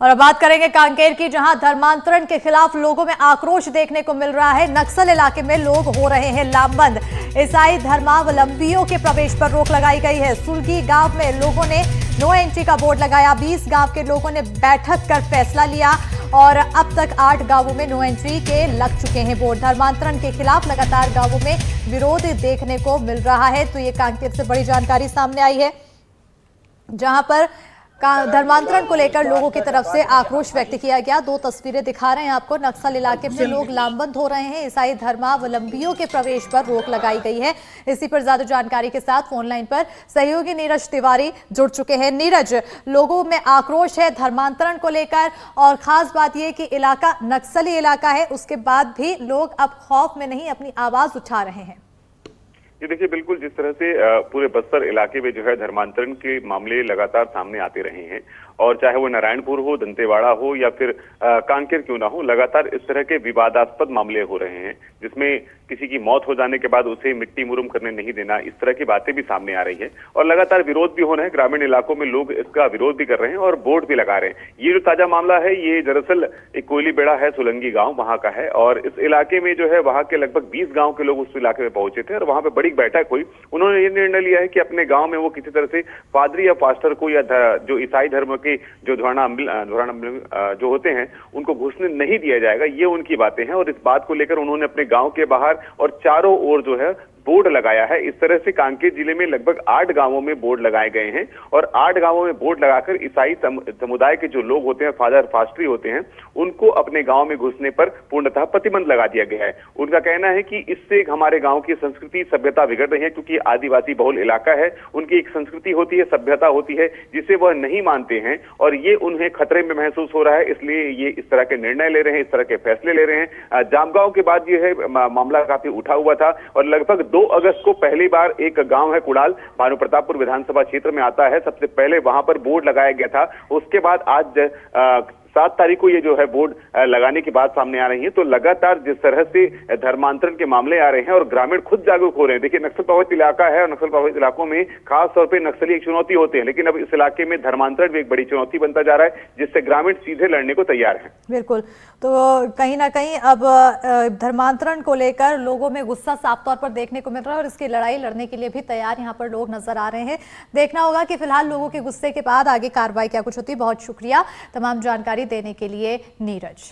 और अब बात करेंगे कांकेर की, जहां धर्मांतरण के खिलाफ लोगों में आक्रोश देखने को मिल रहा है। नक्सल इलाके में लोग हो रहे हैं लामबंद। ईसाई धर्मावलंबियों के प्रवेश पर रोक लगाई गई है। सुलगी गांव में लोगों ने नो एंट्री का बोर्ड लगाया। 20 गांव के लोगों ने बैठक कर फैसला लिया और अब तक 8 गांवों में नो एंट्री के लग चुके हैं बोर्ड। धर्मांतरण के खिलाफ लगातार गांवों में विरोध देखने को मिल रहा है। तो ये कांकेर से बड़ी जानकारी सामने आई है, जहां पर धर्मांतरण को लेकर लोगों की तरफ से आक्रोश व्यक्त किया गया। 2 तस्वीरें दिखा रहे हैं आपको। नक्सल इलाके में लोग लामबंद हो रहे हैं। ईसाई धर्मावलंबियों के प्रवेश पर रोक लगाई गई है। इसी पर ज्यादा जानकारी के साथ फोन लाइन पर सहयोगी नीरज तिवारी जुड़ चुके हैं। नीरज, लोगों में आक्रोश है धर्मांतरण को लेकर और खास बात यह कि इलाका नक्सली इलाका है, उसके बाद भी लोग अब खौफ में नहीं अपनी आवाज उठा रहे हैं। ये देखिए, बिल्कुल जिस तरह से पूरे बस्तर इलाके में जो है धर्मांतरण के मामले लगातार सामने आते रहे हैं, और चाहे वो नारायणपुर हो, दंतेवाड़ा हो या फिर कांकेर क्यों ना हो, लगातार इस तरह के विवादास्पद मामले हो रहे हैं, जिसमें किसी की मौत हो जाने के बाद उसे मिट्टी मुरुम करने नहीं देना, इस तरह की बातें भी सामने आ रही है और लगातार विरोध भी हो रहे हैं। ग्रामीण इलाकों में लोग इसका विरोध भी कर रहे हैं और बोर्ड भी लगा रहे हैं। ये जो ताजा मामला है, ये दरअसल एक कोयली बेड़ा है, सोलंगी गाँव वहां का है, और इस इलाके में जो है वहां के लगभग 20 गाँव के लोग उस इलाके में पहुंचे थे और वहां पर बड़ी बैठक हुई। उन्होंने ये निर्णय लिया है कि अपने गांव में वो किसी तरह से पादरी या पास्टर को या जो ईसाई धर्म के जो धर्मावलंबी जो होते हैं उनको घुसने नहीं दिया जाएगा। ये उनकी बातें हैं और इस बात को लेकर उन्होंने अपने गांव के बाहर और चारों ओर जो है बोर्ड लगाया है। इस तरह से कांकेर जिले में लगभग 8 गांवों में बोर्ड लगाए गए हैं और 8 गांवों में बोर्ड लगाकर ईसाई समुदाय के जो लोग होते हैं, फादर फास्टरी होते हैं, उनको अपने गांव में घुसने पर पूर्णतः प्रतिबंध लगा दिया गया है। उनका कहना है कि इससे हमारे गांव की संस्कृति सभ्यता बिगड़ रही है, क्योंकि आदिवासी बहुल इलाका है, उनकी एक संस्कृति होती है, सभ्यता होती है, जिसे वह नहीं मानते हैं और ये उन्हें खतरे में महसूस हो रहा है, इसलिए ये इस तरह के निर्णय ले रहे हैं, इस तरह के फैसले ले रहे हैं। जामगांव के बाद ये है मामला काफी उठा हुआ था और लगभग 2 अगस्त को पहली बार एक गांव है कुड़ाल, भानु प्रतापपुर विधानसभा क्षेत्र में आता है, सबसे पहले वहां पर बोर्ड लगाया गया था। उसके बाद आज 7 तारीख को ये जो है बोर्ड लगाने की बात सामने आ रही है। तो लगातार जिस तरह से धर्मांतरण के मामले आ रहे हैं और ग्रामीण खुद जागरूक हो रहे हैं। देखिए, नक्सल प्रभावित इलाका है और नक्सल प्रभावित इलाकों में खास तौर पे नक्सली एक चुनौती होते हैं, लेकिन अब इस इलाके में धर्मांतरण भी एक बड़ी चुनौती बनता जा रहा है, जिससे ग्रामीण सीधे लड़ने को तैयार है। बिल्कुल, तो कहीं ना कहीं अब धर्मांतरण को लेकर लोगों में गुस्सा साफ तौर पर देखने को मिल रहा है और इसकी लड़ाई लड़ने के लिए भी तैयार यहाँ पर लोग नजर आ रहे हैं। देखना होगा कि फिलहाल लोगों के गुस्से के बाद आगे कार्रवाई क्या कुछ होती है। बहुत शुक्रिया तमाम जानकारी देने के लिए नीरज।